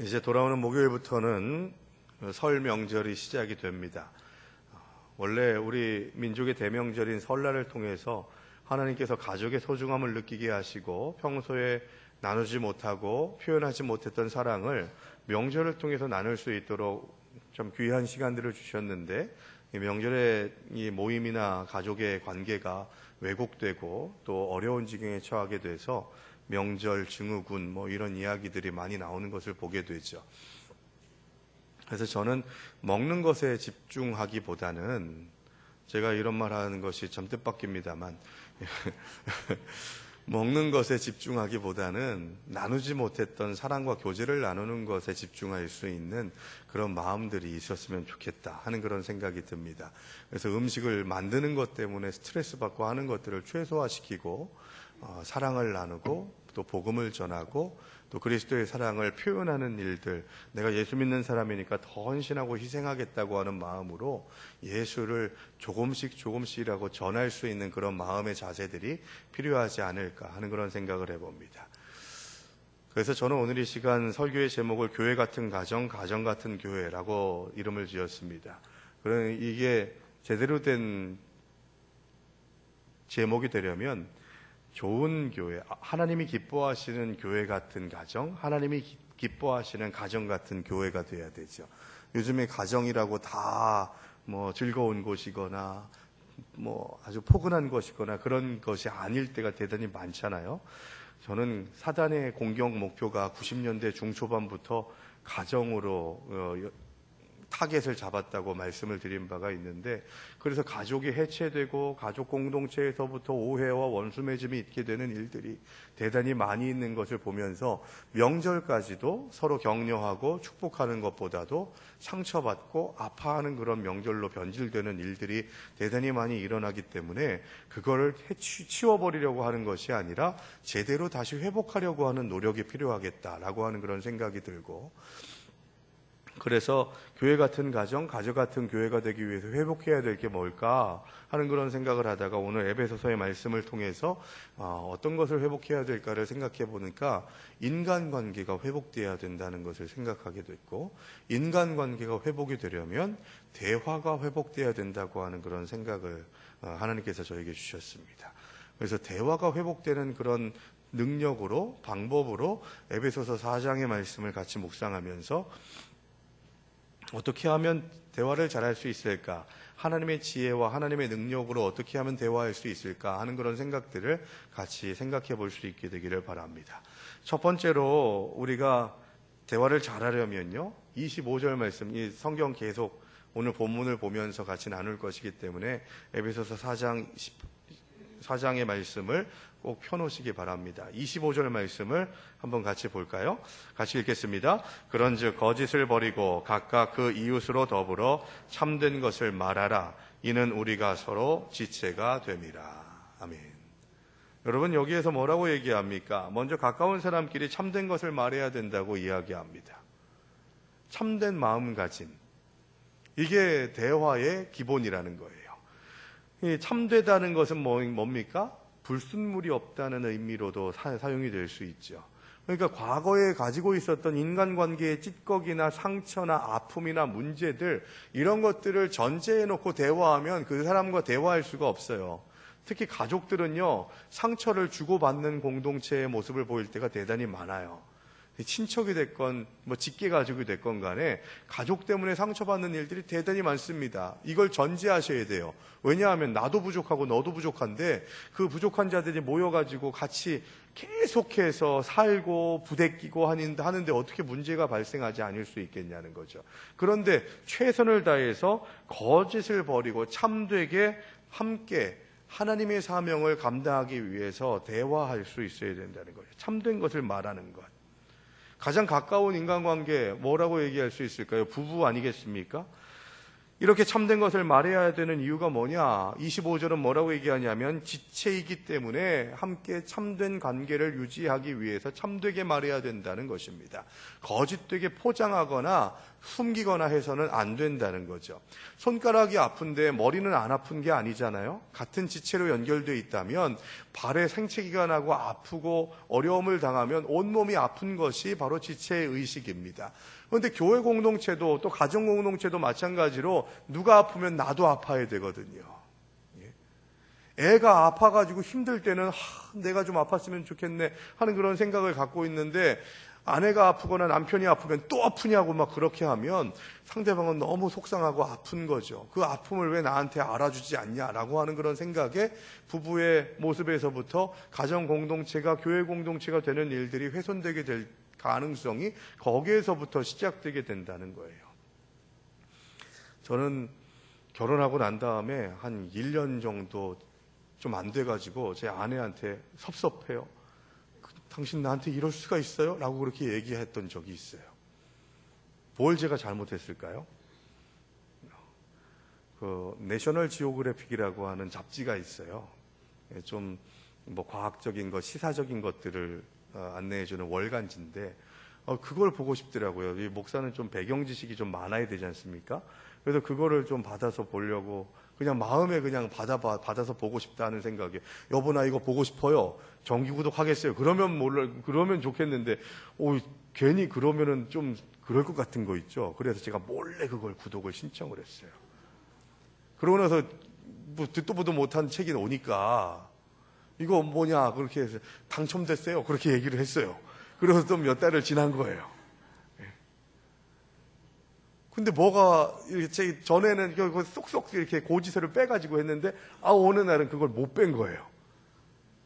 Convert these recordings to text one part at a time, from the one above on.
이제 돌아오는 목요일부터는 설 명절이 시작이 됩니다. 원래 우리 민족의 대명절인 설날을 통해서 하나님께서 가족의 소중함을 느끼게 하시고 평소에 나누지 못하고 표현하지 못했던 사랑을 명절을 통해서 나눌 수 있도록 좀 귀한 시간들을 주셨는데, 이 명절의 이 모임이나 가족의 관계가 왜곡되고 또 어려운 지경에 처하게 돼서 명절 증후군 이런 이야기들이 많이 나오는 것을 보게 되죠. 그래서 저는 먹는 것에 집중하기보다는, 제가 이런 말 하는 것이 좀 뜻밖입니다만 먹는 것에 집중하기보다는 나누지 못했던 사랑과 교제를 나누는 것에 집중할 수 있는 그런 마음들이 있었으면 좋겠다 하는 그런 생각이 듭니다. 그래서 음식을 만드는 것 때문에 스트레스 받고 하는 것들을 최소화시키고 사랑을 나누고 또 복음을 전하고 또 그리스도의 사랑을 표현하는 일들, 내가 예수 믿는 사람이니까 더 헌신하고 희생하겠다고 하는 마음으로 예수를 조금씩이라고 전할 수 있는 그런 마음의 자세들이 필요하지 않을까 하는 그런 생각을 해봅니다. 그래서 저는 오늘 이 시간 설교의 제목을 교회 같은 가정, 가정 같은 교회라고 이름을 지었습니다. 그러면 이게 제대로 된 제목이 되려면 좋은 교회, 하나님이 기뻐하시는 교회 같은 가정, 하나님이 기뻐하시는 가정 같은 교회가 돼야 되죠. 요즘에 가정이라고 다 즐거운 곳이거나 아주 포근한 것이거나 그런 것이 아닐 때가 대단히 많잖아요. 저는 사단의 공격 목표가 90년대 중초반부터 가정으로 타겟을 잡았다고 말씀을 드린 바가 있는데, 그래서 가족이 해체되고 가족 공동체에서부터 오해와 원수 맺음이 있게 되는 일들이 대단히 많이 있는 것을 보면서 명절까지도 서로 격려하고 축복하는 것보다도 상처받고 아파하는 그런 명절로 변질되는 일들이 대단히 많이 일어나기 때문에 그거를 치워버리려고 하는 것이 아니라 제대로 다시 회복하려고 하는 노력이 필요하겠다라고 하는 그런 생각이 들고, 그래서 교회 같은 가정, 가족 같은 교회가 되기 위해서 회복해야 될 게 뭘까 하는 그런 생각을 하다가 오늘 에베소서의 말씀을 통해서 어떤 것을 회복해야 될까를 생각해 보니까 인간관계가 회복돼야 된다는 것을 생각하게 됐고, 인간관계가 회복이 되려면 대화가 회복돼야 된다고 하는 그런 생각을 하나님께서 저에게 주셨습니다. 그래서 대화가 회복되는 그런 능력으로, 방법으로 에베소서 4장의 말씀을 같이 묵상하면서 어떻게 하면 대화를 잘할 수 있을까? 하나님의 지혜와 하나님의 능력으로 어떻게 하면 대화할 수 있을까? 하는 그런 생각들을 같이 생각해 볼 수 있게 되기를 바랍니다. 첫 번째로 우리가 대화를 잘하려면요, 25절 말씀, 이 성경 계속 오늘 본문을 보면서 같이 나눌 것이기 때문에 에베소서 4장의 말씀을 꼭 펴놓으시기 바랍니다. 25절 말씀을 한번 같이 볼까요? 같이 읽겠습니다. 그런즉 거짓을 버리고 각각 그 이웃으로 더불어 참된 것을 말하라. 이는 우리가 서로 지체가 됨이라. 아멘. 여러분, 여기에서 뭐라고 얘기합니까? 먼저 가까운 사람끼리 참된 것을 말해야 된다고 이야기합니다. 참된 마음가짐, 이게 대화의 기본이라는 거예요. 이 참되다는 것은 뭡니까? 불순물이 없다는 의미로도 사용이 될 수 있죠. 그러니까 과거에 가지고 있었던 인간관계의 찌꺼기나 상처나 아픔이나 문제들, 이런 것들을 전제해 놓고 대화하면 그 사람과 대화할 수가 없어요. 특히 가족들은요, 상처를 주고받는 공동체의 모습을 보일 때가 대단히 많아요. 친척이 됐건 직계 가족이 됐건 간에 가족 때문에 상처받는 일들이 대단히 많습니다. 이걸 전제하셔야 돼요. 왜냐하면 나도 부족하고 너도 부족한데 그 부족한 자들이 모여가지고 같이 계속해서 살고 부대끼고 하는데 어떻게 문제가 발생하지 않을 수 있겠냐는 거죠. 그런데 최선을 다해서 거짓을 버리고 참되게 함께 하나님의 사명을 감당하기 위해서 대화할 수 있어야 된다는 거죠. 참된 것을 말하는 것. 가장 가까운 인간관계 뭐라고 얘기할 수 있을까요? 부부 아니겠습니까? 이렇게 참된 것을 말해야 되는 이유가 뭐냐? 25절은 뭐라고 얘기하냐면 지체이기 때문에 함께 참된 관계를 유지하기 위해서 참되게 말해야 된다는 것입니다. 거짓되게 포장하거나 숨기거나 해서는 안 된다는 거죠. 손가락이 아픈데 머리는 안 아픈 게 아니잖아요. 같은 지체로 연결되어 있다면 발에 생채기가 나고 아프고 어려움을 당하면 온몸이 아픈 것이 바로 지체의 의식입니다. 그런데 교회 공동체도 또 가정 공동체도 마찬가지로 누가 아프면 나도 아파야 되거든요. 애가 아파가지고 힘들 때는 내가 좀 아팠으면 좋겠네 하는 그런 생각을 갖고 있는데, 아내가 아프거나 남편이 아프면 또 아프냐고 막 그렇게 하면 상대방은 너무 속상하고 아픈 거죠. 그 아픔을 왜 나한테 알아주지 않냐라고 하는 그런 생각에 부부의 모습에서부터 가정 공동체가 교회 공동체가 되는 일들이 훼손되게 될 가능성이 거기에서부터 시작되게 된다는 거예요. 저는 결혼하고 난 다음에 한 1년 정도 좀 안 돼가지고 제 아내한테 섭섭해요. 당신 나한테 이럴 수가 있어요? 라고 그렇게 얘기했던 적이 있어요. 뭘 제가 잘못했을까요? 그 내셔널 지오그래픽이라고 하는 잡지가 있어요. 좀 뭐 과학적인 것, 시사적인 것들을 안내해주는 월간지인데 그걸 보고 싶더라고요. 이 목사는 좀 배경 지식이 좀 많아야 되지 않습니까? 그래서 그거를 좀 받아서 보려고 그냥 마음에 그냥 받아서 보고 싶다는 생각에, 여보 나 이거 보고 싶어요. 정기 구독하겠어요. 그러면 좋겠는데 괜히 그러면은 좀 그럴 것 같은 거 있죠. 그래서 제가 몰래 그걸 구독을 신청을 했어요. 그러고 나서 뭐 듣도 보도 못한 책이 오니까 이거 뭐냐 그렇게 해서 당첨됐어요. 그렇게 얘기를 했어요. 그래서 또 몇 달을 지난 거예요. 근데 뭐가 이렇게 전에는 쏙쏙 이렇게 고지서를 빼가지고 했는데 어느 날은 그걸 못 뺀 거예요.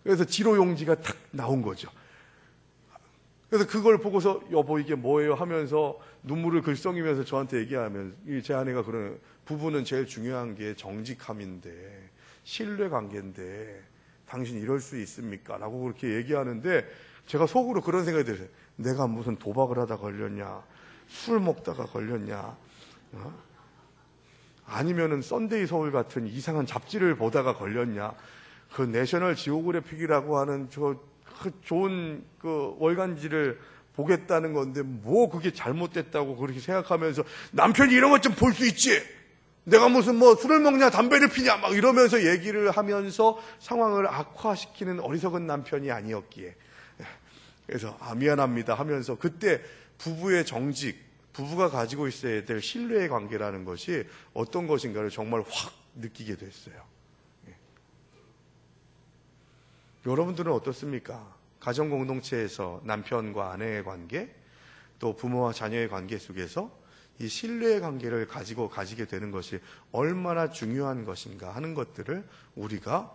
그래서 지로용지가 탁 나온 거죠. 그래서 그걸 보고서 여보 이게 뭐예요 하면서 눈물을 글썽이면서 저한테 얘기하면, 제 아내가 그러는, 부부는 제일 중요한 게 정직함인데 신뢰관계인데 당신 이럴 수 있습니까? 라고 그렇게 얘기하는데 제가 속으로 그런 생각이 들어요. 내가 무슨 도박을 하다 걸렸냐, 술 먹다가 걸렸냐, 아니면은 썬데이 서울 같은 이상한 잡지를 보다가 걸렸냐, 그 내셔널 지오그래픽이라고 하는 좋은 그 월간지를 보겠다는 건데 뭐 그게 잘못됐다고 그렇게 생각하면서 남편이 이런 것 좀 볼 수 있지, 내가 무슨 뭐 술을 먹냐 담배를 피냐 막 이러면서 얘기를 하면서 상황을 악화시키는 어리석은 남편이 아니었기에, 그래서 미안합니다 하면서 그때 부부의 정직, 부부가 가지고 있어야 될 신뢰의 관계라는 것이 어떤 것인가를 정말 확 느끼게 됐어요. 여러분들은 어떻습니까? 가정 공동체에서 남편과 아내의 관계, 또 부모와 자녀의 관계 속에서 이 신뢰의 관계를 가지게 되는 것이 얼마나 중요한 것인가 하는 것들을 우리가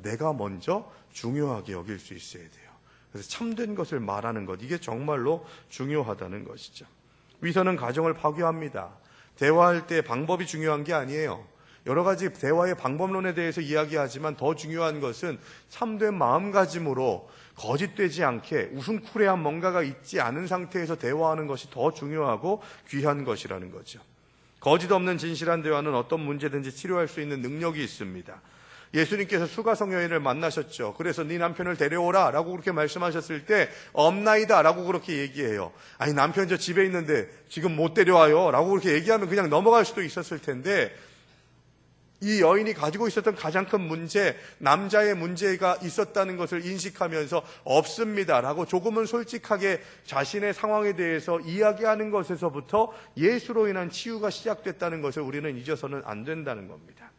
내가 먼저 중요하게 여길 수 있어야 돼요. 그래서 참된 것을 말하는 것, 이게 정말로 중요하다는 것이죠. 위선은 가정을 파괴합니다. 대화할 때 방법이 중요한 게 아니에요. 여러 가지 대화의 방법론에 대해서 이야기하지만 더 중요한 것은 참된 마음가짐으로 거짓되지 않게 웃음쿨해한 뭔가가 있지 않은 상태에서 대화하는 것이 더 중요하고 귀한 것이라는 거죠. 거짓 없는 진실한 대화는 어떤 문제든지 치료할 수 있는 능력이 있습니다. 예수님께서 수가성 여인을 만나셨죠. 그래서 네 남편을 데려오라 라고 그렇게 말씀하셨을 때 없나이다 라고 그렇게 얘기해요. 아니 남편 저 집에 있는데 지금 못 데려와요 라고 그렇게 얘기하면 그냥 넘어갈 수도 있었을 텐데, 이 여인이 가지고 있었던 가장 큰 문제, 남자의 문제가 있었다는 것을 인식하면서 없습니다 라고 조금은 솔직하게 자신의 상황에 대해서 이야기하는 것에서부터 예수로 인한 치유가 시작됐다는 것을 우리는 잊어서는 안 된다는 겁니다.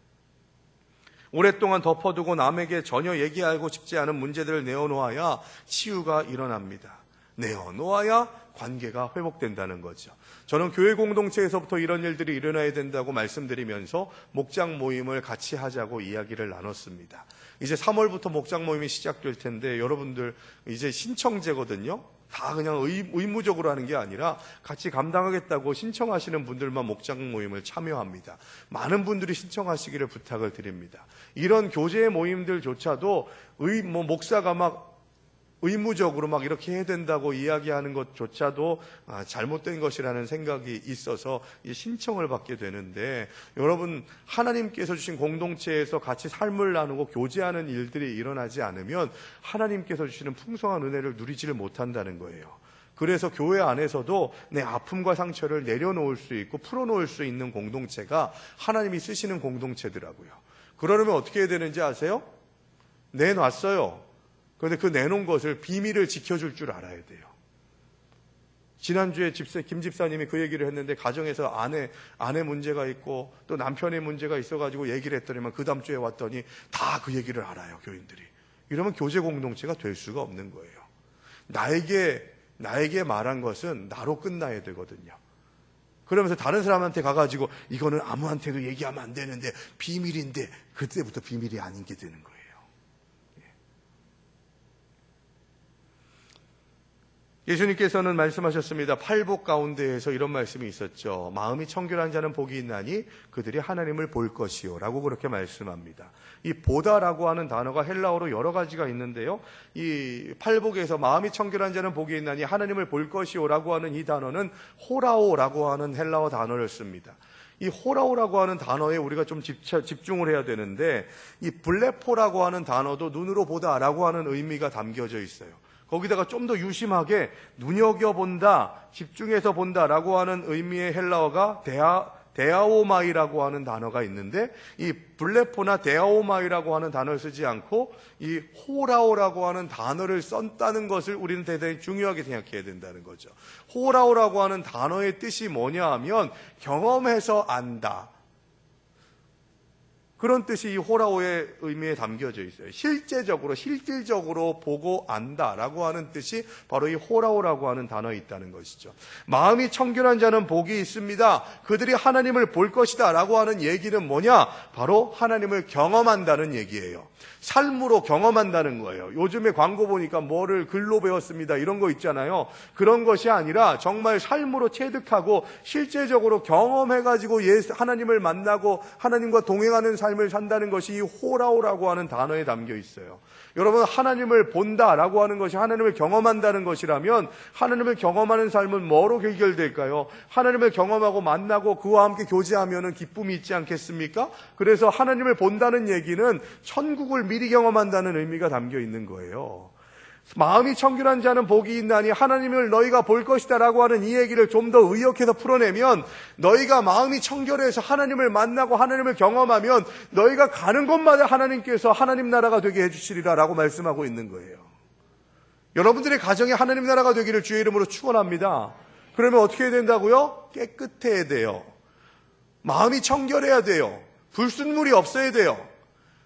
오랫동안 덮어두고 남에게 전혀 얘기하고 싶지 않은 문제들을 내어놓아야 치유가 일어납니다. 내어놓아야 관계가 회복된다는 거죠. 저는 교회 공동체에서부터 이런 일들이 일어나야 된다고 말씀드리면서 목장 모임을 같이 하자고 이야기를 나눴습니다. 이제 3월부터 목장 모임이 시작될 텐데 여러분들 이제 신청제거든요. 다 그냥 의무적으로 하는 게 아니라 같이 감당하겠다고 신청하시는 분들만 목장 모임을 참여합니다. 많은 분들이 신청하시기를 부탁을 드립니다. 이런 교제 모임들조차도 목사가 막 의무적으로 막 이렇게 해야 된다고 이야기하는 것조차도 잘못된 것이라는 생각이 있어서 신청을 받게 되는데, 여러분, 하나님께서 주신 공동체에서 같이 삶을 나누고 교제하는 일들이 일어나지 않으면 하나님께서 주시는 풍성한 은혜를 누리지를 못한다는 거예요. 그래서 교회 안에서도 내 아픔과 상처를 내려놓을 수 있고 풀어놓을 수 있는 공동체가 하나님이 쓰시는 공동체더라고요. 그러려면 어떻게 해야 되는지 아세요? 내놨어요. 그런데 그 내놓은 것을 비밀을 지켜줄 줄 알아야 돼요. 지난주에 김 집사님이 그 얘기를 했는데, 가정에서 아내 문제가 있고 또 남편의 문제가 있어가지고 얘기를 했더니만 그 다음 주에 왔더니 다 그 얘기를 알아요, 교인들이. 이러면 교제 공동체가 될 수가 없는 거예요. 나에게 말한 것은 나로 끝나야 되거든요. 그러면서 다른 사람한테 가가지고 이거는 아무한테도 얘기하면 안 되는데 비밀인데, 그때부터 비밀이 아닌 게 되는 거예요. 예수님께서는 말씀하셨습니다. 팔복 가운데에서 이런 말씀이 있었죠. 마음이 청결한 자는 복이 있나니 그들이 하나님을 볼 것이요 라고 그렇게 말씀합니다. 이 보다라고 하는 단어가 헬라어로 여러 가지가 있는데요, 이 팔복에서 마음이 청결한 자는 복이 있나니 하나님을 볼 것이요 라고 하는 이 단어는 호라오라고 하는 헬라어 단어를 씁니다. 이 호라오라고 하는 단어에 우리가 좀 집중을 해야 되는데, 이 블레포라고 하는 단어도 눈으로 보다라고 하는 의미가 담겨져 있어요. 거기다가 좀 더 유심하게 눈여겨본다, 집중해서 본다라고 하는 의미의 헬라어가 데아오마이라고 하는 단어가 있는데, 이 블레포나 데아오마이라고 하는 단어를 쓰지 않고 이 호라오라고 하는 단어를 썼다는 것을 우리는 대단히 중요하게 생각해야 된다는 거죠. 호라오라고 하는 단어의 뜻이 뭐냐 하면 경험해서 안다, 그런 뜻이 이 호라오의 의미에 담겨져 있어요. 실질적으로 보고 안다라고 하는 뜻이 바로 이 호라오라고 하는 단어에 있다는 것이죠. 마음이 청결한 자는 복이 있습니다. 그들이 하나님을 볼 것이다 라고 하는 얘기는 뭐냐? 바로 하나님을 경험한다는 얘기예요. 삶으로 경험한다는 거예요. 요즘에 광고 보니까 뭐를 글로 배웠습니다, 이런 거 있잖아요. 그런 것이 아니라 정말 삶으로 체득하고 실제적으로 경험해가지고 하나님을 만나고 하나님과 동행하는 삶을 산다는 것이 이 호라오라고 하는 단어에 담겨 있어요. 여러분, 하나님을 본다라고 하는 것이 하나님을 경험한다는 것이라면 하나님을 경험하는 삶은 뭐로 결결될까요? 하나님을 경험하고 만나고 그와 함께 교제하면 기쁨이 있지 않겠습니까? 그래서 하나님을 본다는 얘기는 천국을 미리 경험한다는 의미가 담겨 있는 거예요. 마음이 청결한 자는 복이 있나니 하나님을 너희가 볼 것이다 라고 하는 이 얘기를 좀 더 의역해서 풀어내면, 너희가 마음이 청결해서 하나님을 만나고 하나님을 경험하면 너희가 가는 곳마다 하나님께서 하나님 나라가 되게 해주시리라 라고 말씀하고 있는 거예요. 여러분들의 가정이 하나님 나라가 되기를 주의 이름으로 축원합니다. 그러면 어떻게 해야 된다고요? 깨끗해야 돼요. 마음이 청결해야 돼요. 불순물이 없어야 돼요.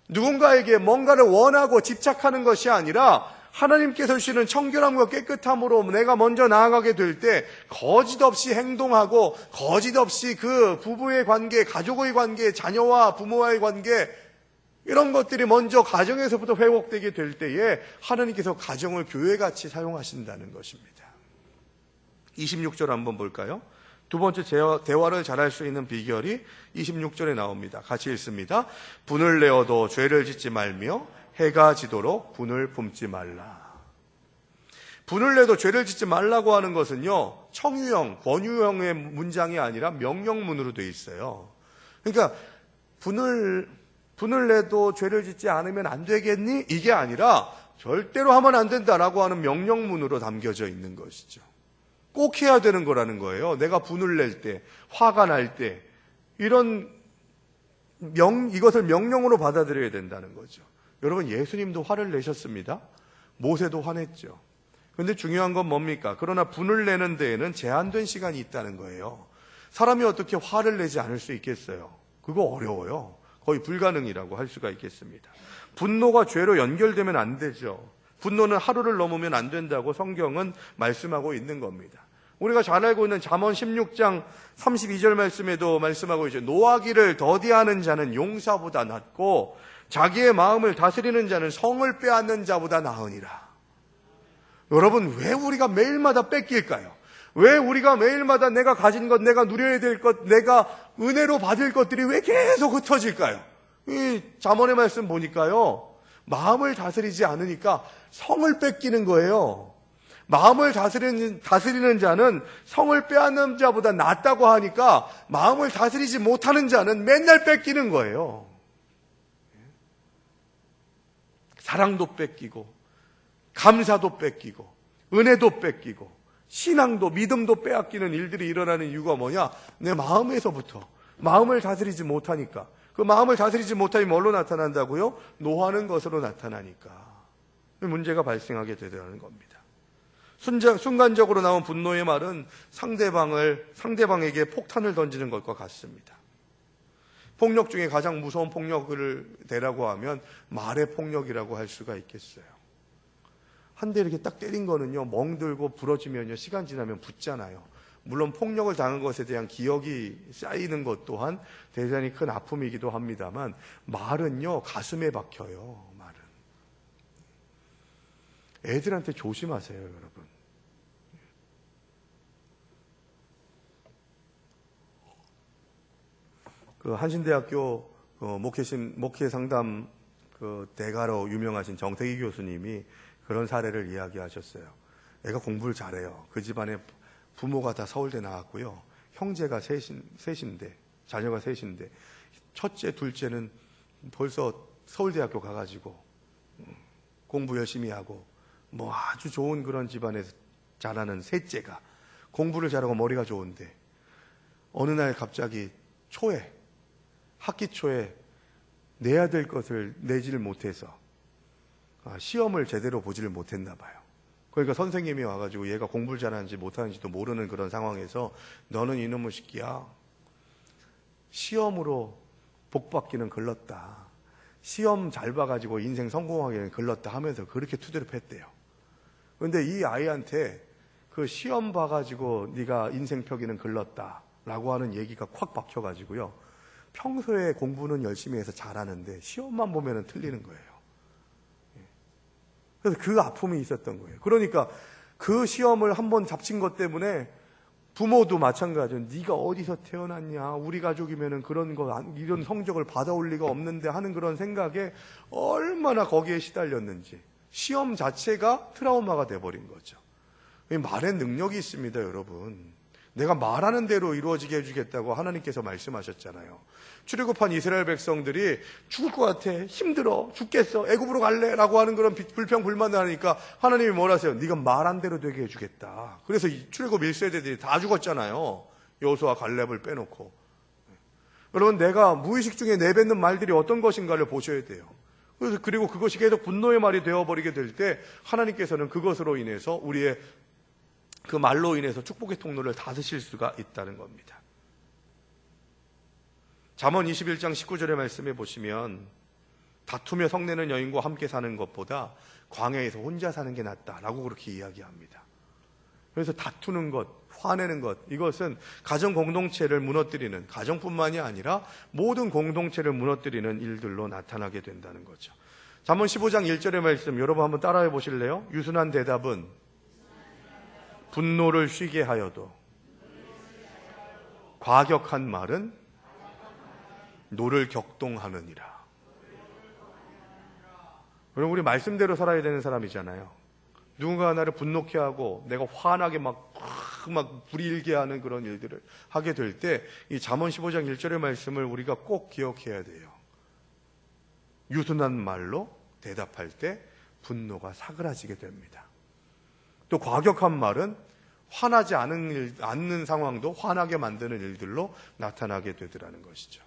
누군가에게 뭔가를 원하고 집착하는 것이 아니라 하나님께서 주시는 청결함과 깨끗함으로 내가 먼저 나아가게 될 때 거짓 없이 행동하고, 거짓 없이 그 부부의 관계, 가족의 관계, 자녀와 부모와의 관계, 이런 것들이 먼저 가정에서부터 회복되게 될 때에 하나님께서 가정을 교회같이 사용하신다는 것입니다. 26절 한번 볼까요? 두 번째 대화를 잘할 수 있는 비결이 26절에 나옵니다. 같이 읽습니다. 분을 내어도 죄를 짓지 말며 해가 지도록 분을 품지 말라. 분을 내도 죄를 짓지 말라고 하는 것은요, 청유형, 권유형의 문장이 아니라 명령문으로 되어 있어요. 그러니까 분을 내도 죄를 짓지 않으면 안 되겠니? 이게 아니라 절대로 하면 안 된다라고 하는 명령문으로 담겨져 있는 것이죠. 꼭 해야 되는 거라는 거예요. 내가 분을 낼 때, 화가 날 때, 이것을 명령으로 받아들여야 된다는 거죠. 여러분, 예수님도 화를 내셨습니다. 모세도 화냈죠. 그런데 중요한 건 뭡니까? 그러나 분을 내는 데에는 제한된 시간이 있다는 거예요. 사람이 어떻게 화를 내지 않을 수 있겠어요? 그거 어려워요. 거의 불가능이라고 할 수가 있겠습니다. 분노가 죄로 연결되면 안 되죠. 분노는 하루를 넘으면 안 된다고 성경은 말씀하고 있는 겁니다. 우리가 잘 알고 있는 잠언 16장 32절 말씀에도 말씀하고 있죠. 노하기를 더디하는 자는 용사보다 낫고 자기의 마음을 다스리는 자는 성을 빼앗는 자보다 나으니라. 여러분, 왜 우리가 매일마다 뺏길까요? 왜 우리가 매일마다 내가 가진 것, 내가 누려야 될 것, 내가 은혜로 받을 것들이 왜 계속 흩어질까요? 이 잠언의 말씀 보니까요, 마음을 다스리지 않으니까 성을 뺏기는 거예요. 마음을 다스리는 자는 성을 빼앗는 자보다 낫다고 하니까 마음을 다스리지 못하는 자는 맨날 뺏기는 거예요. 사랑도 뺏기고 감사도 뺏기고 은혜도 뺏기고 신앙도 믿음도 빼앗기는 일들이 일어나는 이유가 뭐냐? 내 마음에서부터 마음을 다스리지 못하니까. 그 마음을 다스리지 못하면 뭘로 나타난다고요? 노하는 것으로 나타나니까 문제가 발생하게 되더라는 겁니다. 순간적으로 나온 분노의 말은 상대방에게 폭탄을 던지는 것과 같습니다. 폭력 중에 가장 무서운 폭력을 대라고 하면 말의 폭력이라고 할 수가 있겠어요. 한 대 이렇게 딱 때린 거는요, 멍들고 부러지면요, 시간 지나면 붓잖아요. 물론 폭력을 당한 것에 대한 기억이 쌓이는 것 또한 대단히 큰 아픔이기도 합니다만, 말은요, 가슴에 박혀요, 말은. 애들한테 조심하세요, 여러분. 그 한신대학교 목회 상담 대가로 유명하신 정태기 교수님이 그런 사례를 이야기하셨어요. 애가 공부를 잘해요. 그 집안에 부모가 다 서울대 나왔고요. 형제가 셋인데, 자녀가 셋인데, 첫째, 둘째는 벌써 서울대학교 가가지고 공부 열심히 하고 뭐 아주 좋은 그런 집안에서 자라는 셋째가 공부를 잘하고 머리가 좋은데 어느 날 갑자기 학기 초에 내야 될 것을 내지를 못해서 시험을 제대로 보지를 못했나 봐요. 그러니까 선생님이 와가지고 얘가 공부를 잘하는지 못하는지도 모르는 그런 상황에서 너는 이놈의 새끼야, 시험으로 복받기는 글렀다, 시험 잘 봐가지고 인생 성공하기는 글렀다 하면서 그렇게 투대를 팼대요. 그런데 이 아이한테 그 시험 봐가지고 네가 인생 펴기는 글렀다 라고 하는 얘기가 콱 박혀가지고요, 평소에 공부는 열심히 해서 잘하는데 시험만 보면 틀리는 거예요. 그래서 그 아픔이 있었던 거예요. 그러니까 그 시험을 한번 잡친 것 때문에 부모도 마찬가지로 네가 어디서 태어났냐, 우리 가족이면은 이런 성적을 받아올 리가 없는데 하는 그런 생각에 얼마나 거기에 시달렸는지, 시험 자체가 트라우마가 돼버린 거죠. 말의 능력이 있습니다, 여러분. 내가 말하는 대로 이루어지게 해주겠다고 하나님께서 말씀하셨잖아요. 출애굽한 이스라엘 백성들이 죽을 것 같아, 힘들어, 죽겠어, 애굽으로 갈래 라고 하는 그런 불평불만을 하니까 하나님이 뭐라 하세요? 네가 말한 대로 되게 해주겠다. 그래서 출애굽 1세대들이 다 죽었잖아요. 여호수아 갈렙을 빼놓고. 여러분, 내가 무의식 중에 내뱉는 말들이 어떤 것인가를 보셔야 돼요. 그리고 그것이 계속 분노의 말이 되어버리게 될 때 하나님께서는 그것으로 인해서 우리의 그 말로 인해서 축복의 통로를 닫으실 수가 있다는 겁니다. 잠언 21장 19절의 말씀에 보시면 다투며 성내는 여인과 함께 사는 것보다 광야에서 혼자 사는 게 낫다라고 그렇게 이야기합니다. 그래서 다투는 것, 화내는 것, 이것은 가정 공동체를 무너뜨리는, 가정뿐만이 아니라 모든 공동체를 무너뜨리는 일들로 나타나게 된다는 거죠. 잠언 15장 1절의 말씀 여러분 한번 따라해 보실래요? 유순한 대답은 분노를 쉬게 하여도 과격한 말은 노를 격동하느니라. 여러분, 우리 말씀대로 살아야 되는 사람이잖아요. 누군가 나를 분노케 하고 내가 화나게 막 불일게 하는 그런 일들을 하게 될 때 이 잠언 15장 1절의 말씀을 우리가 꼭 기억해야 돼요. 유순한 말로 대답할 때 분노가 사그라지게 됩니다. 또 과격한 말은 화나지 않는 상황도 화나게 만드는 일들로 나타나게 되더라는 것이죠.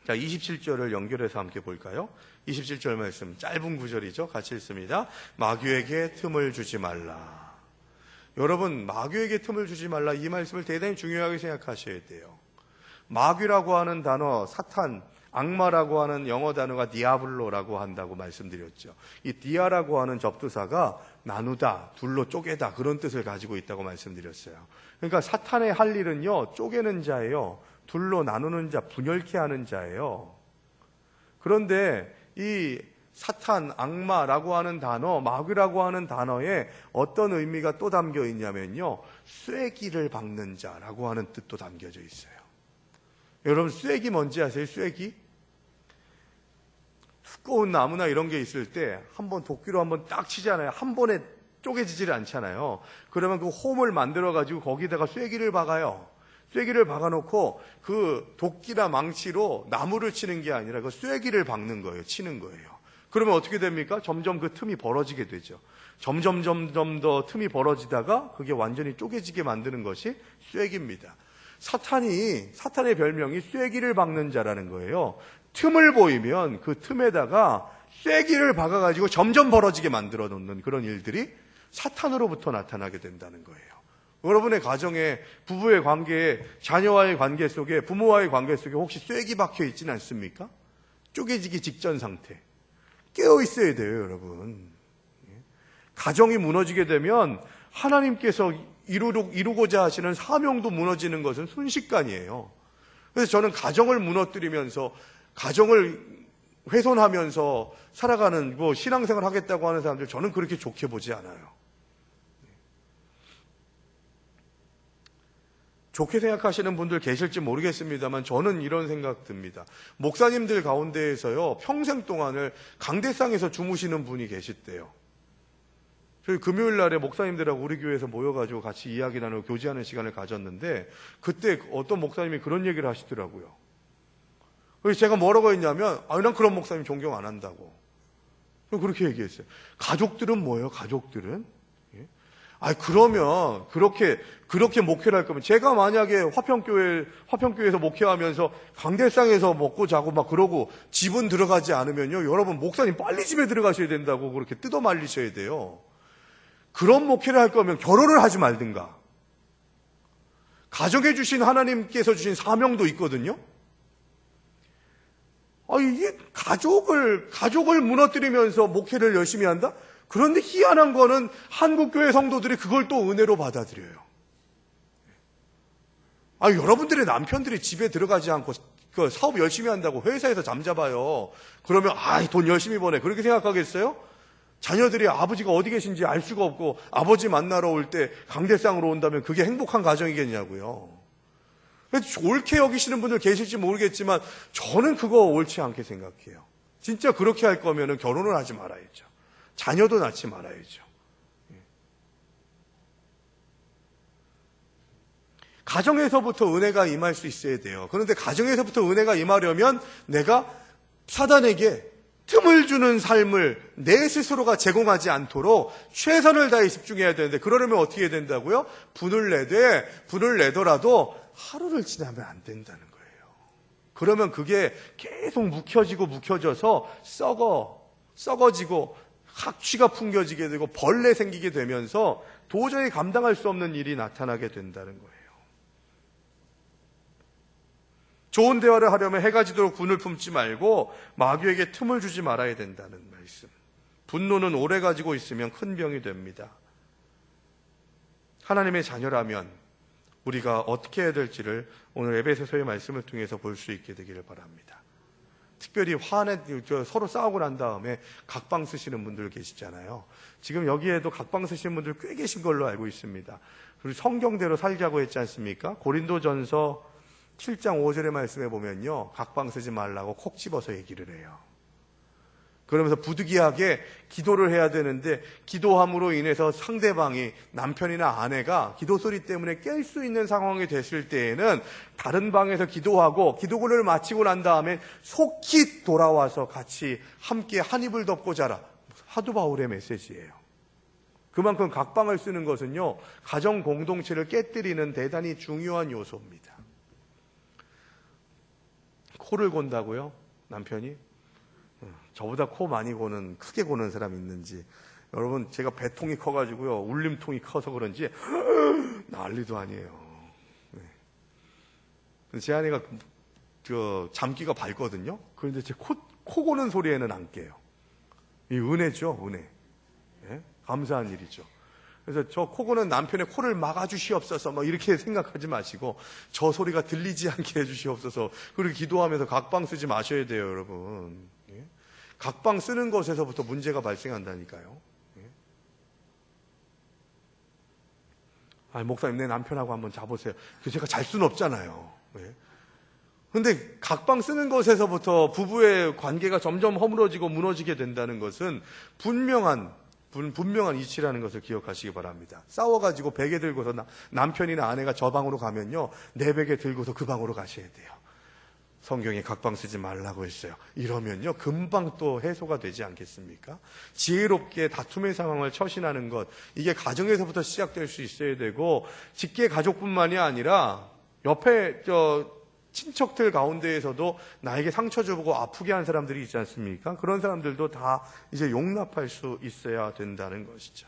자, 27절을 연결해서 함께 볼까요? 27절 말씀, 짧은 구절이죠. 같이 읽습니다. 마귀에게 틈을 주지 말라. 여러분, 마귀에게 틈을 주지 말라, 이 말씀을 대단히 중요하게 생각하셔야 돼요. 마귀라고 하는 단어, 사탄, 악마라고 하는 영어 단어가 디아블로라고 한다고 말씀드렸죠. 이 디아라고 하는 접두사가 나누다, 둘로 쪼개다, 그런 뜻을 가지고 있다고 말씀드렸어요. 그러니까 사탄의 할 일은요, 쪼개는 자예요. 둘로 나누는 자, 분열케 하는 자예요. 그런데 이 사탄, 악마라고 하는 단어, 마귀라고 하는 단어에 어떤 의미가 또 담겨 있냐면요, 쐐기를 박는 자라고 하는 뜻도 담겨져 있어요. 여러분, 쐐기 뭔지 아세요? 쐐기? 두꺼운 나무나 이런 게 있을 때 한번 도끼로 한번 딱 치잖아요. 한 번에 쪼개지질 않잖아요. 그러면 그 홈을 만들어가지고 거기다가 쐐기를 박아요. 쐐기를 박아놓고 그 도끼나 망치로 나무를 치는 게 아니라 그 쐐기를 박는 거예요. 치는 거예요. 그러면 어떻게 됩니까? 점점 그 틈이 벌어지게 되죠. 점점 더 틈이 벌어지다가 그게 완전히 쪼개지게 만드는 것이 쐐기입니다. 사탄의 별명이 쐐기를 박는 자라는 거예요. 틈을 보이면 그 틈에다가 쐐기를 박아가지고 점점 벌어지게 만들어 놓는 그런 일들이 사탄으로부터 나타나게 된다는 거예요. 여러분의 가정에, 부부의 관계에, 자녀와의 관계 속에, 부모와의 관계 속에 혹시 쐐기 박혀 있지는 않습니까? 쪼개지기 직전 상태. 깨어 있어야 돼요, 여러분. 가정이 무너지게 되면 하나님께서 이루고자 하시는 사명도 무너지는 것은 순식간이에요. 그래서 저는 가정을 무너뜨리면서, 가정을 훼손하면서 살아가는, 신앙생활 하겠다고 하는 사람들, 저는 그렇게 좋게 보지 않아요. 좋게 생각하시는 분들 계실지 모르겠습니다만 저는 이런 생각 듭니다. 목사님들 가운데에서요, 평생 동안을 강대상에서 주무시는 분이 계시대요. 저희 금요일 날에 목사님들하고 우리 교회에서 모여가지고 같이 이야기 나누고 교제하는 시간을 가졌는데 그때 어떤 목사님이 그런 얘기를 하시더라고요. 그래서 제가 뭐라고 했냐면, 난 그런 목사님 존경 안 한다고. 그렇게 얘기했어요. 가족들은 뭐예요, 가족들은? 그러면 그렇게 목회를 할 거면 제가 만약에 화평교회에서 목회하면서 강대상에서 먹고 자고 막 그러고 집은 들어가지 않으면요, 여러분 목사님 빨리 집에 들어가셔야 된다고 그렇게 뜯어 말리셔야 돼요. 그런 목회를 할 거면 결혼을 하지 말든가. 가정해 주신 하나님께서 주신 사명도 있거든요. 이게 가족을 무너뜨리면서 목회를 열심히 한다? 그런데 희한한 거는 한국교회 성도들이 그걸 또 은혜로 받아들여요. 여러분들의 남편들이 집에 들어가지 않고 그 사업 열심히 한다고 회사에서 잠잡아요. 그러면 돈 열심히 버네. 그렇게 생각하겠어요? 자녀들이 아버지가 어디 계신지 알 수가 없고 아버지 만나러 올 때 강대상으로 온다면 그게 행복한 가정이겠냐고요. 옳게 여기시는 분들 계실지 모르겠지만 저는 그거 옳지 않게 생각해요. 진짜 그렇게 할 거면 결혼을 하지 말아야죠. 자녀도 낳지 말아야죠. 가정에서부터 은혜가 임할 수 있어야 돼요. 그런데 가정에서부터 은혜가 임하려면 내가 사단에게 틈을 주는 삶을 내 스스로가 제공하지 않도록 최선을 다해 집중해야 되는데, 그러려면 어떻게 해야 된다고요? 분을 내더라도 하루를 지나면 안 된다는 거예요. 그러면 그게 계속 묵혀져서 썩어지고 학취가 풍겨지게 되고 벌레 생기게 되면서 도저히 감당할 수 없는 일이 나타나게 된다는 거예요. 좋은 대화를 하려면 해가 지도록 분을 품지 말고 마귀에게 틈을 주지 말아야 된다는 말씀. 분노는 오래 가지고 있으면 큰 병이 됩니다. 하나님의 자녀라면 우리가 어떻게 해야 될지를 오늘 에베소서의 말씀을 통해서 볼 수 있게 되기를 바랍니다. 특별히 서로 싸우고 난 다음에 각방 쓰시는 분들 계시잖아요. 지금 여기에도 각방 쓰시는 분들 꽤 계신 걸로 알고 있습니다. 그리고 성경대로 살자고 했지 않습니까? 고린도전서 7장 5절의 말씀에 보면요, 각방 쓰지 말라고 콕 집어서 얘기를 해요. 그러면서 부득이하게 기도를 해야 되는데 기도함으로 인해서 상대방이, 남편이나 아내가 기도 소리 때문에 깰 수 있는 상황이 됐을 때에는 다른 방에서 기도하고 기도를 마치고 난 다음에 속히 돌아와서 같이 함께 한 입을 덮고 자라. 사도 바울의 메시지예요. 그만큼 각방을 쓰는 것은요, 가정 공동체를 깨뜨리는 대단히 중요한 요소입니다. 코를 곤다고요? 남편이? 저보다 코 많이 고는, 크게 고는 사람 있는지. 여러분, 제가 배통이 커가지고요, 울림통이 커서 그런지 난리도 아니에요. 네. 제 아내가 잠귀가 밝거든요. 그런데 제 코 고는 소리에는 안 깨요. 이 은혜죠, 은혜. 네? 감사한 일이죠. 그래서 저 코 고는 남편의 코를 막아주시옵소서 뭐 이렇게 생각하지 마시고 저 소리가 들리지 않게 해주시옵소서. 그렇게 기도하면서 각방 쓰지 마셔야 돼요, 여러분. 예? 각방 쓰는 것에서부터 문제가 발생한다니까요. 예? 목사님, 내 남편하고 한번 자보세요. 제가 잘 수는 없잖아요. 예? 근데 각방 쓰는 것에서부터 부부의 관계가 점점 허물어지고 무너지게 된다는 것은 분명한 이치라는 것을 기억하시기 바랍니다. 싸워가지고 베개 들고서 남편이나 아내가 저 방으로 가면요, 내 베개 들고서 그 방으로 가셔야 돼요. 성경에 각방 쓰지 말라고 했어요. 이러면요, 금방 또 해소가 되지 않겠습니까? 지혜롭게 다툼의 상황을 처신하는 것, 이게 가정에서부터 시작될 수 있어야 되고, 직계 가족뿐만이 아니라 옆에 친척들 가운데에서도 나에게 상처 주고 아프게 한 사람들이 있지 않습니까? 그런 사람들도 다 이제 용납할 수 있어야 된다는 것이죠.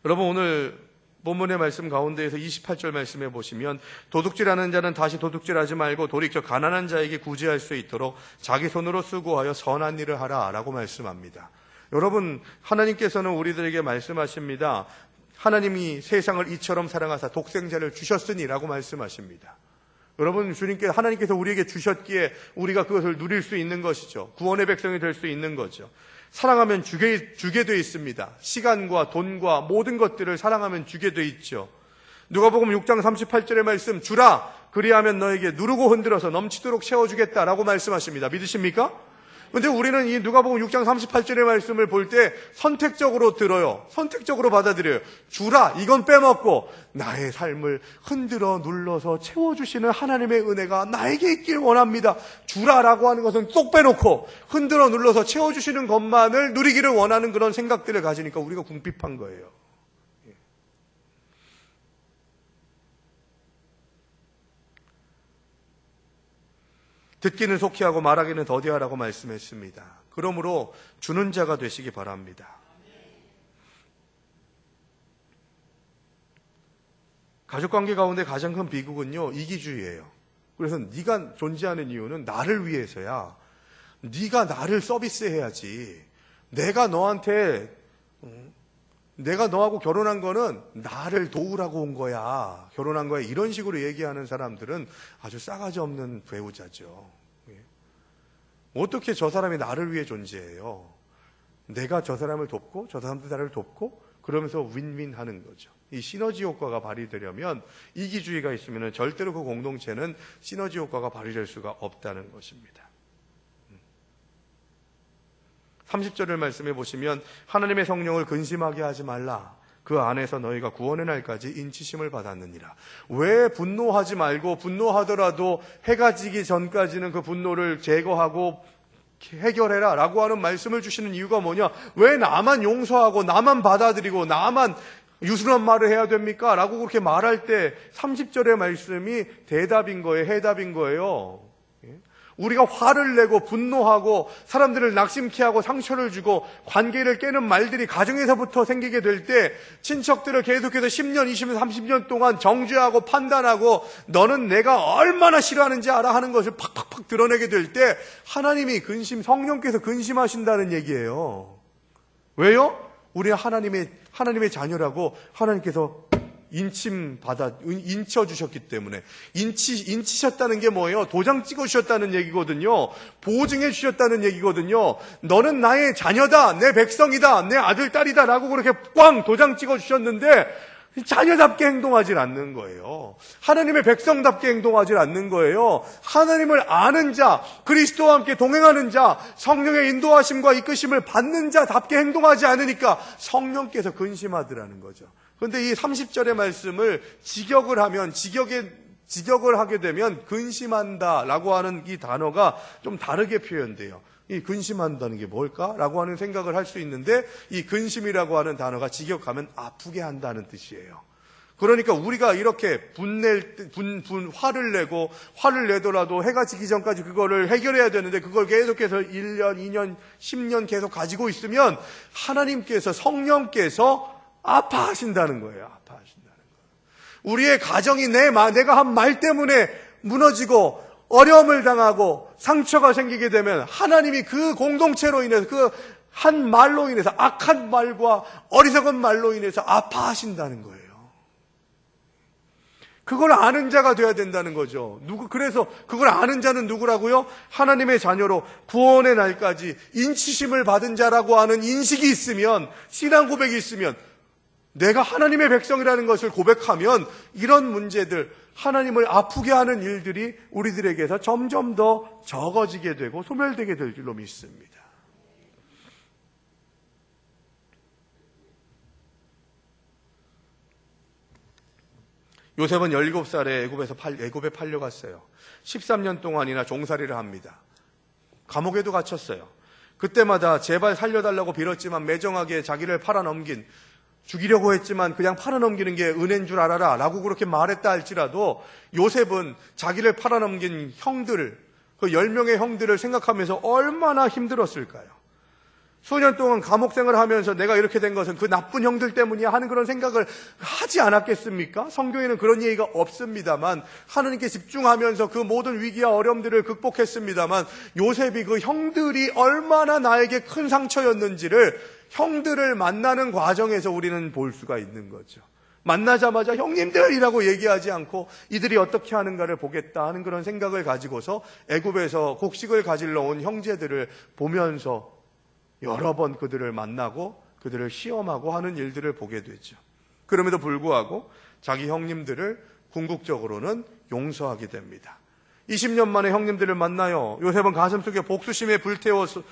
여러분, 오늘 본문의 말씀 가운데에서 28절 말씀해 보시면, 도둑질하는 자는 다시 도둑질하지 말고 돌이켜 가난한 자에게 구제할 수 있도록 자기 손으로 수고하여 선한 일을 하라 라고 말씀합니다. 여러분, 하나님께서는 우리들에게 말씀하십니다. 하나님이 세상을 이처럼 사랑하사 독생자를 주셨으니라고 말씀하십니다. 여러분, 하나님께서 우리에게 주셨기에 우리가 그것을 누릴 수 있는 것이죠. 구원의 백성이 될 수 있는 거죠. 사랑하면 주게 돼 있습니다. 시간과 돈과 모든 것들을 사랑하면 주게 돼 있죠. 누가복음 6장 38절의 말씀, 주라 그리하면 너에게 누르고 흔들어서 넘치도록 채워주겠다라고 말씀하십니다. 믿으십니까? 근데 우리는 이 누가복음 6장 38절의 말씀을 볼 때 선택적으로 들어요. 선택적으로 받아들여요. 주라, 이건 빼먹고 나의 삶을 흔들어 눌러서 채워주시는 하나님의 은혜가 나에게 있길 원합니다. 주라라고 하는 것은 쏙 빼놓고 흔들어 눌러서 채워주시는 것만을 누리기를 원하는 그런 생각들을 가지니까 우리가 궁핍한 거예요. 듣기는 속히 하고 말하기는 더디하라고 말씀했습니다. 그러므로 주는 자가 되시기 바랍니다. 가족관계 가운데 가장 큰 비극은요, 이기주의예요. 그래서 네가 존재하는 이유는 나를 위해서야. 네가 나를 서비스해야지. 내가 너하고 결혼한 거는 나를 도우라고 온 거야. 결혼한 거야. 이런 식으로 얘기하는 사람들은 아주 싸가지 없는 배우자죠. 어떻게 저 사람이 나를 위해 존재해요? 내가 저 사람을 돕고 저 사람도 나를 돕고 그러면서 윈윈 하는 거죠. 이 시너지 효과가 발휘되려면 이기주의가 있으면 절대로 그 공동체는 시너지 효과가 발휘될 수가 없다는 것입니다. 30절을 말씀해 보시면 하나님의 성령을 근심하게 하지 말라. 그 안에서 너희가 구원의 날까지 인치심을 받았느니라. 왜 분노하지 말고 분노하더라도 해가 지기 전까지는 그 분노를 제거하고 해결해라 라고 하는 말씀을 주시는 이유가 뭐냐? 왜 나만 용서하고 나만 받아들이고 나만 유순한 말을 해야 됩니까? 라고 그렇게 말할 때 30절의 말씀이 대답인 거예요. 해답인 거예요. 우리가 화를 내고 분노하고 사람들을 낙심케 하고 상처를 주고 관계를 깨는 말들이 가정에서부터 생기게 될 때 친척들을 계속해서 10년, 20년, 30년 동안 정죄하고 판단하고 너는 내가 얼마나 싫어하는지 알아 하는 것을 팍팍팍 드러내게 될 때 하나님이 성령께서 근심하신다는 얘기예요. 왜요? 우리가 하나님의 자녀라고 하나님께서 인쳐주셨기 때문에. 인치셨다는 게 뭐예요? 도장 찍어주셨다는 얘기거든요. 보증해 주셨다는 얘기거든요. 너는 나의 자녀다, 내 백성이다, 내 아들, 딸이다 라고 그렇게 꽝 도장 찍어주셨는데 자녀답게 행동하지 않는 거예요. 하나님의 백성답게 행동하지 않는 거예요. 하나님을 아는 자, 그리스도와 함께 동행하는 자, 성령의 인도하심과 이끄심을 받는 자답게 행동하지 않으니까 성령께서 근심하더라는 거죠. 그런데 이 30절의 말씀을 직역을 하게 되면 근심한다라고 하는 이 단어가 좀 다르게 표현돼요. 이 근심한다는 게 뭘까라고 하는 생각을 할 수 있는데 이 근심이라고 하는 단어가 직역하면 아프게 한다는 뜻이에요. 그러니까 우리가 이렇게 화를 내더라도 해가 지기 전까지 그거를 해결해야 되는데 그걸 계속해서 1년, 2년, 10년 계속 가지고 있으면 하나님께서 성령께서 아파하신다는 거예요. 아파하신다는 거예요. 우리의 가정이 내가 한 말 때문에 무너지고 어려움을 당하고 상처가 생기게 되면 하나님이 그 공동체로 인해서 그 한 말로 인해서 악한 말과 어리석은 말로 인해서 아파하신다는 거예요. 그걸 아는 자가 돼야 된다는 거죠. 그래서 그걸 아는 자는 누구라고요? 하나님의 자녀로 구원의 날까지 인치심을 받은 자라고 하는 인식이 있으면, 신앙 고백이 있으면 내가 하나님의 백성이라는 것을 고백하면 이런 문제들, 하나님을 아프게 하는 일들이 우리들에게서 점점 더 적어지게 되고 소멸되게 될 줄로 믿습니다. 요셉은 17살에 애굽에 팔려갔어요. 13년 동안이나 종살이를 합니다. 감옥에도 갇혔어요. 그때마다 제발 살려달라고 빌었지만 매정하게 자기를 팔아넘긴, 죽이려고 했지만 그냥 팔아넘기는 게 은혜인 줄 알아라 라고 그렇게 말했다 할지라도 요셉은 자기를 팔아넘긴 형들, 그 10명의 형들을 생각하면서 얼마나 힘들었을까요? 수년 동안 감옥 생활을 하면서 내가 이렇게 된 것은 그 나쁜 형들 때문이야 하는 그런 생각을 하지 않았겠습니까? 성경에는 그런 얘기가 없습니다만 하나님께 집중하면서 그 모든 위기와 어려움들을 극복했습니다만 요셉이 그 형들이 얼마나 나에게 큰 상처였는지를 형들을 만나는 과정에서 우리는 볼 수가 있는 거죠. 만나자마자 형님들이라고 얘기하지 않고 이들이 어떻게 하는가를 보겠다 하는 그런 생각을 가지고서 애굽에서 곡식을 가지러 온 형제들을 보면서 여러 번 그들을 만나고 그들을 시험하고 하는 일들을 보게 되죠. 그럼에도 불구하고 자기 형님들을 궁극적으로는 용서하게 됩니다. 20년 만에 형님들을 만나요. 요셉은 가슴속에 복수심을 불태워서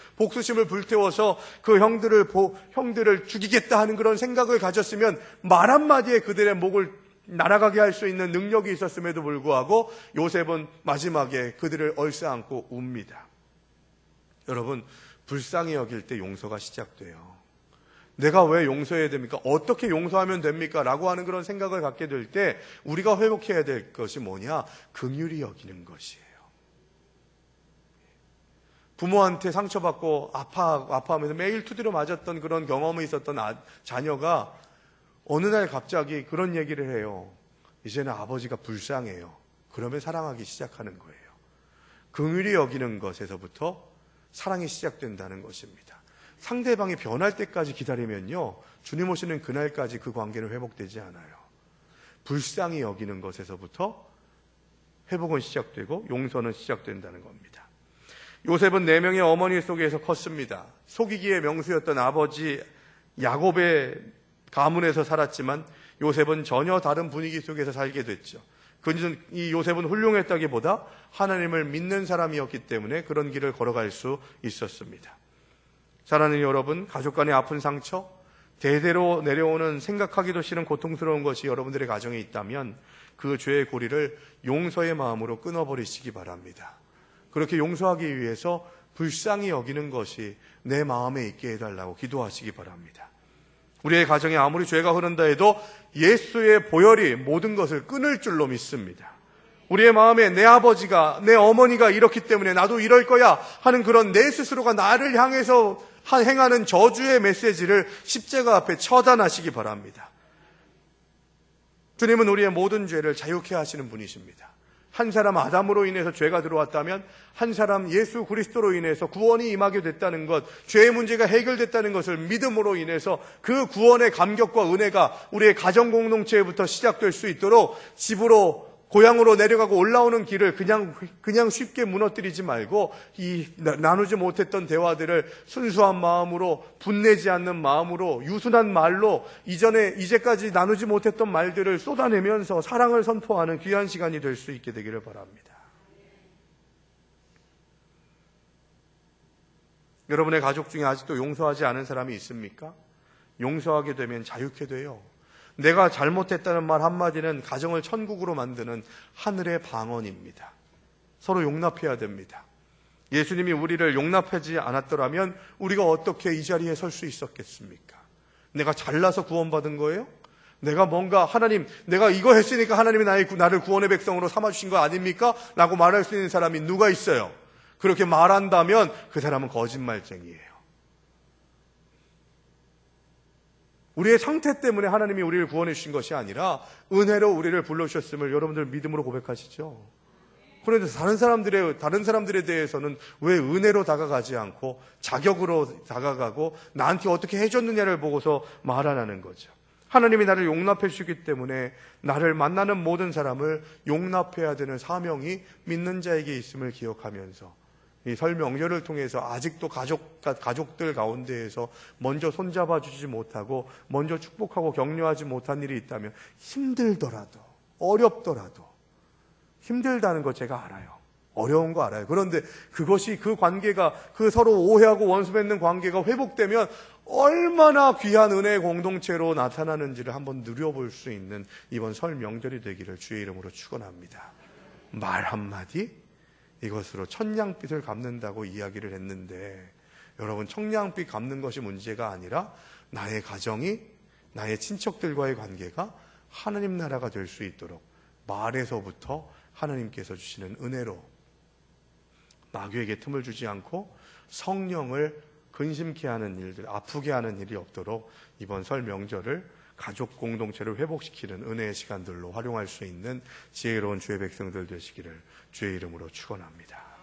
그 형들을 죽이겠다 하는 그런 생각을 가졌으면 말 한마디에 그들의 목을 날아가게 할 수 있는 능력이 있었음에도 불구하고 요셉은 마지막에 그들을 얼싸안고 웁니다. 여러분, 불쌍히 여길 때 용서가 시작돼요. 내가 왜 용서해야 됩니까? 어떻게 용서하면 됩니까? 라고 하는 그런 생각을 갖게 될 때 우리가 회복해야 될 것이 뭐냐? 긍휼히 여기는 것이에요. 부모한테 상처받고 아파하면서 매일 두드려 맞았던 그런 경험이 있었던 자녀가 어느 날 갑자기 그런 얘기를 해요. 이제는 아버지가 불쌍해요. 그러면 사랑하기 시작하는 거예요. 긍휼히 여기는 것에서부터 사랑이 시작된다는 것입니다. 상대방이 변할 때까지 기다리면요, 주님 오시는 그날까지 그 관계는 회복되지 않아요. 불쌍히 여기는 것에서부터 회복은 시작되고 용서는 시작된다는 겁니다. 요셉은 4명의 어머니 속에서 컸습니다. 속이기의 명수였던 아버지 야곱의 가문에서 살았지만 요셉은 전혀 다른 분위기 속에서 살게 됐죠. 이 요셉은 훌륭했다기보다 하나님을 믿는 사람이었기 때문에 그런 길을 걸어갈 수 있었습니다. 사랑하는 여러분, 가족 간의 아픈 상처, 대대로 내려오는 생각하기도 싫은 고통스러운 것이 여러분들의 가정에 있다면 그 죄의 고리를 용서의 마음으로 끊어버리시기 바랍니다. 그렇게 용서하기 위해서 불쌍히 여기는 것이 내 마음에 있게 해달라고 기도하시기 바랍니다. 우리의 가정에 아무리 죄가 흐른다 해도 예수의 보혈이 모든 것을 끊을 줄로 믿습니다. 우리의 마음에 내 아버지가, 내 어머니가 이렇기 때문에 나도 이럴 거야 하는 그런 내 스스로가 나를 향해서 행하는 저주의 메시지를 십자가 앞에 처단하시기 바랍니다. 주님은 우리의 모든 죄를 자유케 하시는 분이십니다. 한 사람 아담으로 인해서 죄가 들어왔다면 한 사람 예수 그리스도로 인해서 구원이 임하게 됐다는 것, 죄의 문제가 해결됐다는 것을 믿음으로 인해서 그 구원의 감격과 은혜가 우리의 가정 공동체부터 시작될 수 있도록 집으로, 고향으로 내려가고 올라오는 길을 그냥 쉽게 무너뜨리지 말고 이 나누지 못했던 대화들을 순수한 마음으로, 분내지 않는 마음으로, 유순한 말로 이제까지 나누지 못했던 말들을 쏟아내면서 사랑을 선포하는 귀한 시간이 될 수 있게 되기를 바랍니다. 여러분의 가족 중에 아직도 용서하지 않은 사람이 있습니까? 용서하게 되면 자유케 돼요. 내가 잘못했다는 말 한마디는 가정을 천국으로 만드는 하늘의 방언입니다. 서로 용납해야 됩니다. 예수님이 우리를 용납하지 않았더라면 우리가 어떻게 이 자리에 설 수 있었겠습니까? 내가 잘나서 구원받은 거예요? 내가 하나님, 내가 이거 했으니까 하나님이 나를 구원의 백성으로 삼아주신 거 아닙니까? 라고 말할 수 있는 사람이 누가 있어요? 그렇게 말한다면 그 사람은 거짓말쟁이에요. 우리의 상태 때문에 하나님이 우리를 구원해 주신 것이 아니라 은혜로 우리를 불러주셨음을 여러분들 믿음으로 고백하시죠. 그런데 다른 사람들에 대해서는 왜 은혜로 다가가지 않고 자격으로 다가가고 나한테 어떻게 해줬느냐를 보고서 말 안 하는 거죠. 하나님이 나를 용납해 주시기 때문에 나를 만나는 모든 사람을 용납해야 되는 사명이 믿는 자에게 있음을 기억하면서 이 설 명절을 통해서 아직도 가족들 가운데에서 먼저 손잡아 주지 못하고 먼저 축복하고 격려하지 못한 일이 있다면 힘들더라도 어렵더라도 힘들다는 거 제가 알아요. 어려운 거 알아요. 그런데 그것이 그 관계가 그 서로 오해하고 원수 맺는 관계가 회복되면 얼마나 귀한 은혜의 공동체로 나타나는지를 한번 누려볼 수 있는 이번 설 명절이 되기를 주의 이름으로 축원합니다. 말 한마디 이것으로 천냥빚을 갚는다고 이야기를 했는데 여러분, 천냥빚 갚는 것이 문제가 아니라 나의 가정이 나의 친척들과의 관계가 하나님 나라가 될 수 있도록 말에서부터 하나님께서 주시는 은혜로 마귀에게 틈을 주지 않고 성령을 근심케 하는 일들, 아프게 하는 일이 없도록 이번 설 명절을 가족 공동체를 회복시키는 은혜의 시간들로 활용할 수 있는 지혜로운 주의 백성들 되시기를 주의 이름으로 축원합니다.